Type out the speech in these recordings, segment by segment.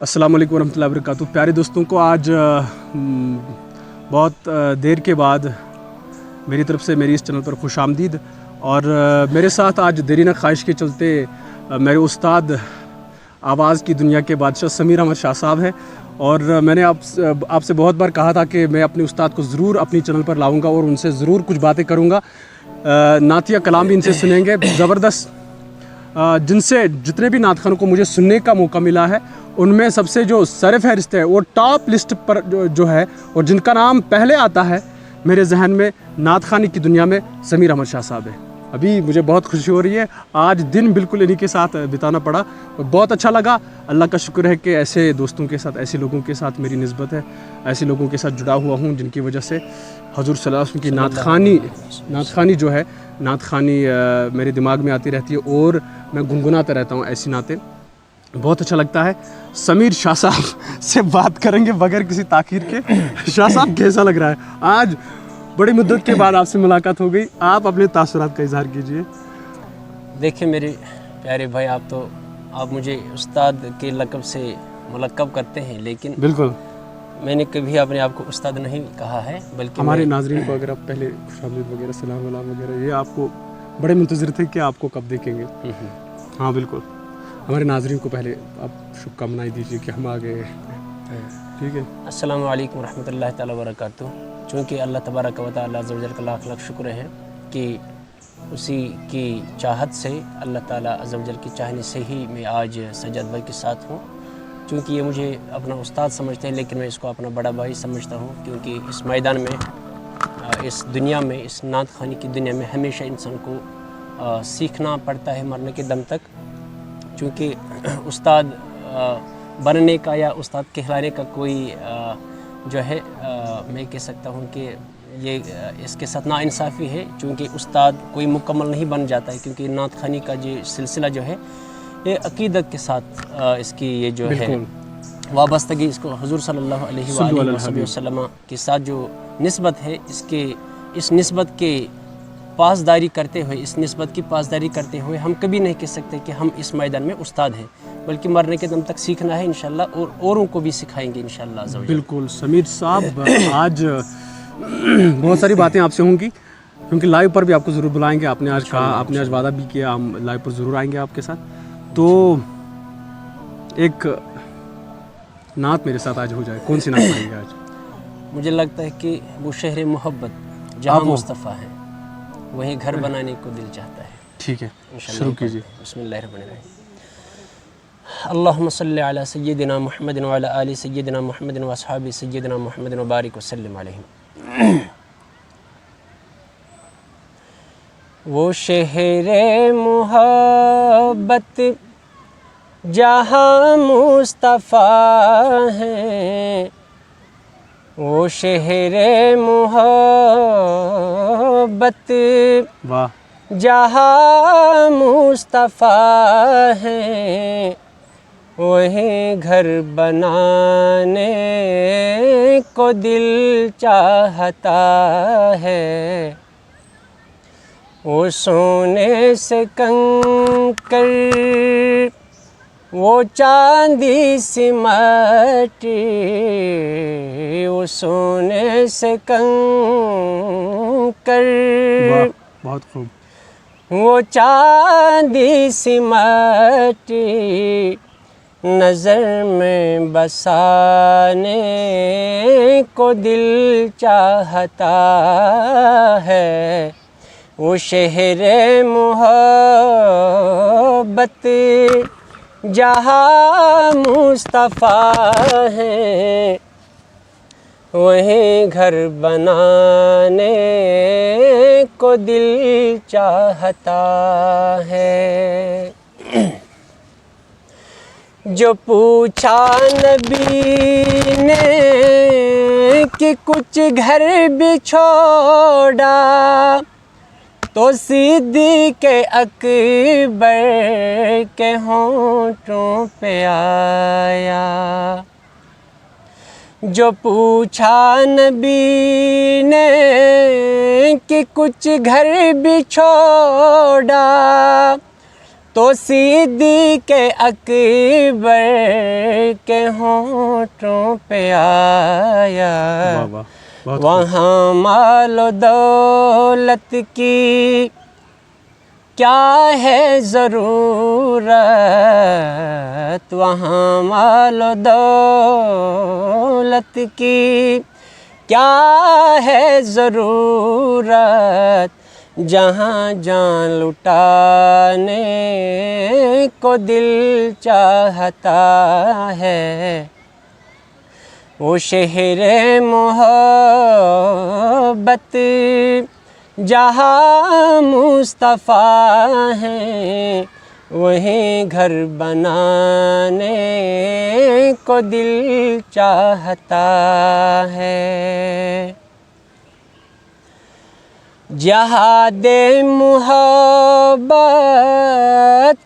अस्सलाम वालेकुम रहमतुल्लाहि व बरकातुहू। प्यारे दोस्तों को आज बहुत देर के बाद मेरी तरफ से मेरी इस चैनल पर खुश आमदीद। और मेरे साथ आज देरी न ख्वाहिश के चलते मेरे उस्ताद आवाज़ की दुनिया के बादशाह समीर अहमद शाह साहब हैं। और मैंने आपसे बहुत बार कहा था कि मैं अपने उस्ताद को ज़रूर अपनी चैनल पर लाऊंगा और उनसे ज़रूर कुछ बातें करूंगा। नातिया कलाम भी इनसे सुनेंगे ज़बरदस्त। जिनसे जितने भी नात खानों को मुझे सुनने का मौका मिला है उनमें सबसे जो सरफहरिस्त है वो टॉप लिस्ट पर जो है और जिनका नाम पहले आता है मेरे जहन में नात खानी की दुनिया में समीर अहमद शाह साहब है। अभी मुझे बहुत खुशी हो रही है, आज दिन बिल्कुल इन्हीं के साथ बिताना पड़ा और बहुत अच्छा लगा। अल्लाह का शुक्र है कि ऐसे दोस्तों के साथ, ऐसे लोगों के साथ मेरी निस्बत है, ऐसे लोगों के साथ जुड़ा हुआ हूँ जिनकी वजह से हजूर सल्लल्लाहु अलैहि वसल्लम की नात खानी जो है, नात खानी मेरे दिमाग में आती रहती है और मैं गुनगुनाता रहता हूँ ऐसी नातें। बहुत अच्छा लगता है। समीर शाह साहब से बात करेंगे बगैर किसी ताखीर के। शाह साहब कैसा लग रहा है? आज बड़ी मुद्दत के बाद आपसे मुलाकात हो गई, आप अपने तासुरात का इजहार कीजिए। देखिए मेरे प्यारे भाई, आप मुझे उस्ताद के लक़ब से मुलक़्क़ब करते हैं, लेकिन बिल्कुल मैंने कभी अपने आप को उस्ताद नहीं कहा है, बल्कि हमारे नाज़रीन को अगर आप पहले खुशामदीद वगैरह सलाम वलाम वगैरह ये आपको बड़े मुंतज़िर थे कि आपको कब देखेंगे। हाँ बिल्कुल, हमारे नाज़रीन को पहले आप शुभकामनाएं दीजिए कि हम आ गए। ठीक है। अस्सलामु अलैकुम रहमतुल्लाहि तआला व बरकातुहू। चूँकि अल्लाह तबारक व तआला अज़्ज़ व जल का लाख लाख शुक्र है कि उसी की चाहत से, अल्लाह ताला अज़्ज़ व जल की चाहने से ही मैं आज सज्जाद भाई के साथ हूँ। चूँकि ये मुझे अपना उस्ताद समझते हैं, लेकिन मैं इसको अपना बड़ा भाई समझता हूँ, क्योंकि इस मैदान में, इस दुनिया में, इस नात खानी की दुनिया में हमेशा इंसान को सीखना पड़ता है मरने के दम तक। चूँकि उस्ताद बनने का या उस्ताद कहलाने का कोई जो है मैं कह सकता हूँ कि ये इसके साथ नाइंसाफ़ी है। चूँकि उस्ताद कोई मुकम्मल नहीं बन जाता है, क्योंकि नात खानी का जो सिलसिला जो है ये अक़ीदत के साथ इसकी ये जो है वाबस्तगी, इसको हुज़ूर सल्लल्लाहु अलैहि वसल्लम के साथ जो निस्बत है, इस निस्बत के पासदारी करते हुए, इस निस्बत की पासदारी करते हुए हम कभी नहीं कह सकते कि हम इस मैदान में उस्ताद हैं, बल्कि मरने के दम तक सीखना है इंशाल्लाह, और औरों को भी सिखाएंगे इंशाल्लाह। बिल्कुल समीर साहब, आज बहुत सारी बातें आपसे होंगी, क्योंकि लाइव पर भी आपको ज़रूर बुलाएंगे। आपने आज कहा, आपने आज वादा भी किया, हम लाइव पर ज़रूर आएंगे आपके साथ। तो एक नात मेरे साथ आज हो जाए, कौन सी नात पाएंगे आज? मुझे लगता है कि वो शहर मोहब्बत जहाँ मुस्तफ़ा है, वहीं घर बनाने को दिल चाहता है। ठीक है, शुरू कीजिए। बिस्मिल्लाहिर्रहमानिर्रहीम। अल्लाहुम्मा सल्लि अला सय्यिदिना मुहम्मदिन व अला आलि सय्यिदिना मुहम्मदिन व अस्हाबि सय्यिदिना मुहम्मदिन व बारिक व सल्लिम अलैहिम। वो शहर मोहब्बत जहाँ मुस्तफ़ा है, वो शहर मोहब्बत जहाँ मुस्तफ़ा है, वहीं घर बनाने को दिल चाहता है। वो सोने से कंकर, वो चांदी सी माटी, वो सोने से कंकर, बहुत खूब, वो चांदी सी माटी नज़र में बसाने को दिल चाहता है। वो शहर मोहब्बत जहाँ मुस्तफ़ा है, वहीं घर बनाने को दिल चाहता है। जो पूछा नबी ने कि कुछ घर भी छोड़ा, तो सिद्दीक़ अकबर के होंठों पे आया। जो पूछा नबी ने कि कुछ घर भी छोड़ा, तो सिद्दीक़ अकबर के होठों पे आया। वाह वाह, बहुत वहाँ मालो दौलत की क्या है ज़रूरत, वहाँ मालो दौलत की क्या है ज़रूरत, जहाँ जान लुटाने को दिल चाहता है। वो शहर मोहब्बत जहाँ मुस्तफ़ा हैं, वहीं घर बनाने को दिल चाहता है। जहादे मोहब्बत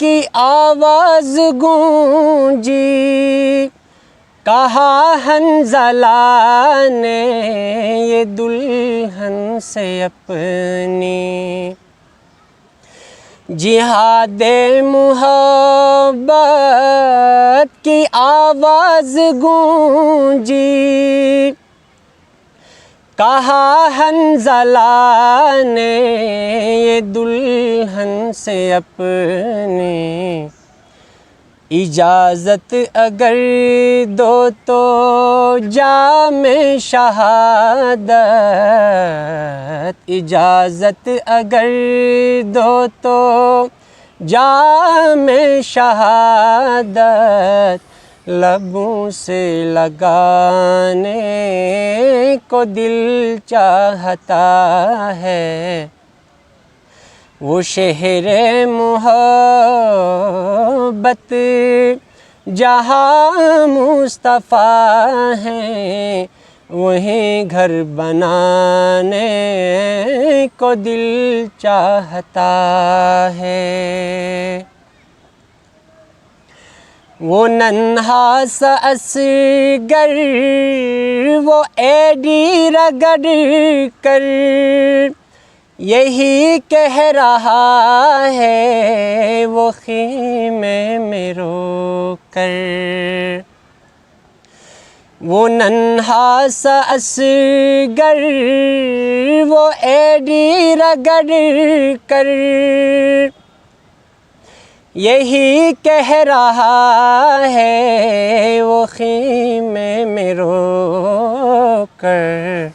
की आवाज़ गूंजी, कहा हंज़ला ने ये दुल्हन से अपनी। जिहादे मोहब्बत की आवाज़ गूंजी, कहा हंज़ला ने ये दुल्हन से अपनी। इजाज़त अगर दो तो जामे शहादत, इजाज़त अगर दो तो जामे शहादत, लबों से लगाने को दिल चाहता है। वो शहर मोहब्बत जहाँ मुस्तफ़ा हैं, वहीं घर बनाने को दिल चाहता है। वो नन्हा सा असगर वो एड़ी रगड़ कर यही कह रहा है, वो ख़ीमे में रो कर। वो नन्हा सा असगर वो एड़ी रगड़ कर यही कह रहा है, वो ख़ीमे में रो कर।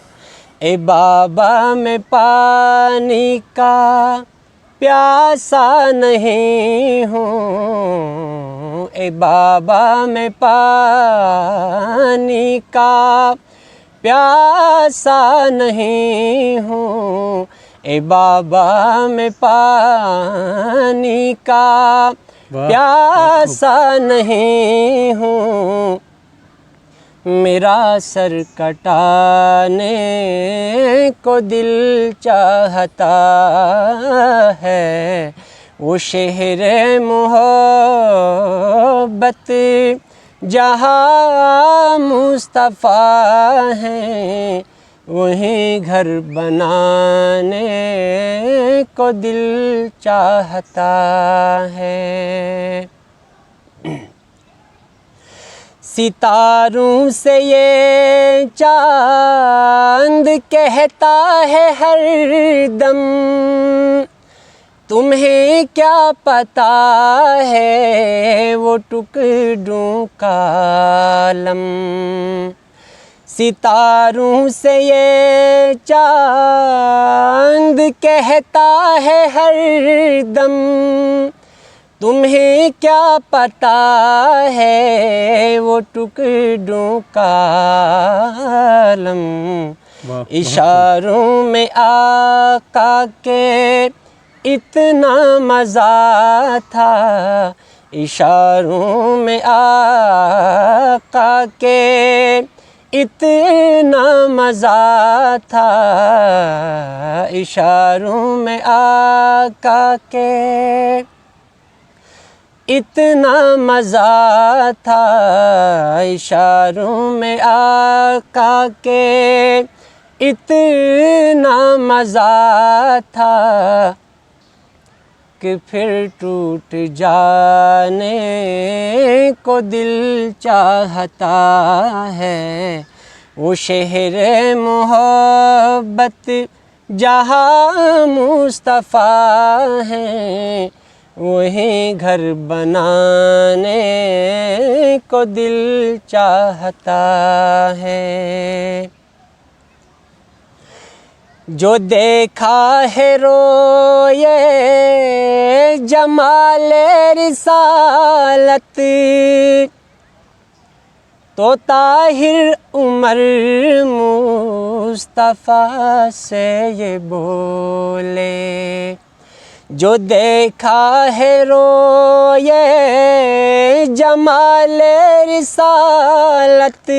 ए बाबा मैं पानी का प्यासा नहीं हूँ, ए बाबा मैं पानी का प्यासा नहीं हूँ, ए बाबा मैं पानी का प्यासा नहीं हूँ। मेरा सर कटाने को दिल चाहता है। वो शहर मोहब्बत जहाँ मुस्तफ़ा हैं, वहीं घर बनाने को दिल चाहता है। सितारों से ये चांद कहता है हर दम, तुम्हें क्या पता है वो टुकड़ों का आलम। सितारों से ये चांद कहता है हर दम, तुम्हें क्या पता है वो टुकड़ों का आलम। इशारों में आका के इतना मज़ा था, इशारों में आका के इतना मज़ा था, इशारों में आका के इतना मज़ा था, इशारों में आका के इतना मज़ा था। एक फिर टूट जाने को दिल चाहता है। वो शहर मोहब्बत जहाँ मुस्तफ़ा है, वहीं घर बनाने को दिल चाहता है। जो देखा है रोए जमाले रिसालत, तो ताहिर उमर मुस्तफ़ा से ये बोले। जो देखा है रोए जमाले रिसालत,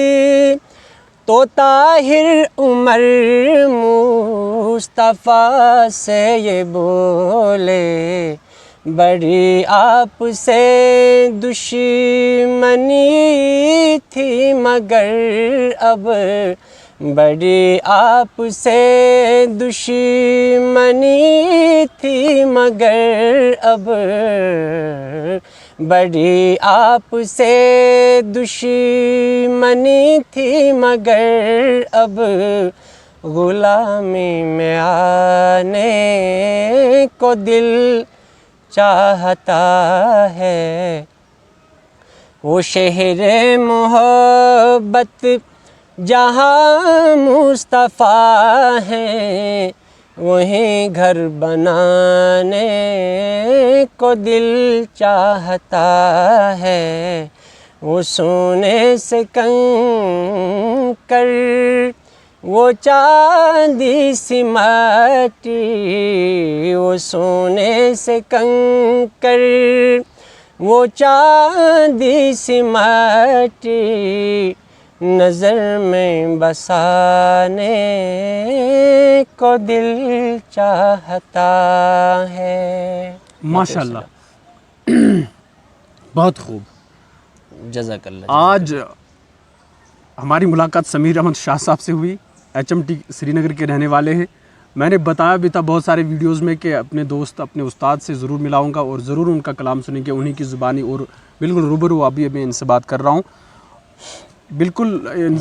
तो ताहिर उमर मुस्तफ़ा से ये बोले। बड़ी आपसे दुश्मनी थी मगर अब, बड़ी आपसे दुश्मनी थी मगर अब, बड़ी आपसे दुश्मनी थी मगर अब, गुलामी में आने को दिल चाहता है। वो शहर मोहब्बत जहाँ मुस्तफ़ा है, वहीं घर बनाने को दिल चाहता है। वो सोने से कंकर, वो चांदी सी माटी, वो सोने से कंकर, वो चांदी सी माटी, नज़र में बसाने को दिल चाहता है। माशाल्लाह, बहुत खूब। जज़ाकल्लाह। आज हमारी मुलाकात समीर अहमद शाह साहब से हुई। HMT श्रीनगर के रहने वाले हैं। मैंने बताया भी था बहुत सारे वीडियोस में कि अपने दोस्त, अपने उस्ताद से ज़रूर मिलाऊंगा और ज़रूर उनका कलाम सुनेंगे, उन्हीं की ज़ुबानी, और बिल्कुल रूबरू अभी मैं इनसे बात कर रहा हूँ। बिल्कुल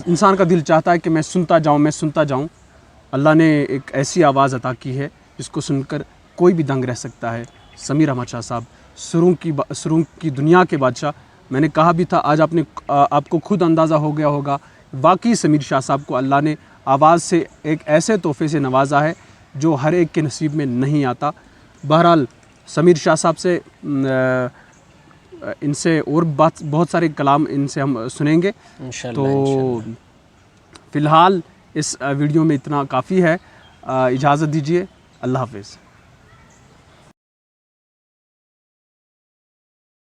इंसान का दिल चाहता है कि मैं सुनता जाऊँ, मैं सुनता जाऊँ। अल्लाह ने एक ऐसी आवाज़ अता की है जिसको सुनकर कोई भी दंग रह सकता है। समीर अहमद शाह साहब सुरूं की दुनिया के बादशाह। मैंने कहा भी था, आज आपको खुद अंदाज़ा हो गया होगा, वाकई समीर शाह साहब को अल्लाह ने आवाज़ से एक ऐसे तोहफ़े से नवाजा है जो हर एक के नसीब में नहीं आता। बहरहाल समीर शाह साहब से इनसे और बहुत सारे कलाम इनसे हम सुनेंगे। तो फ़िलहाल इस वीडियो में इतना काफ़ी है। इजाज़त दीजिए। अल्लाह हाफ़िज़।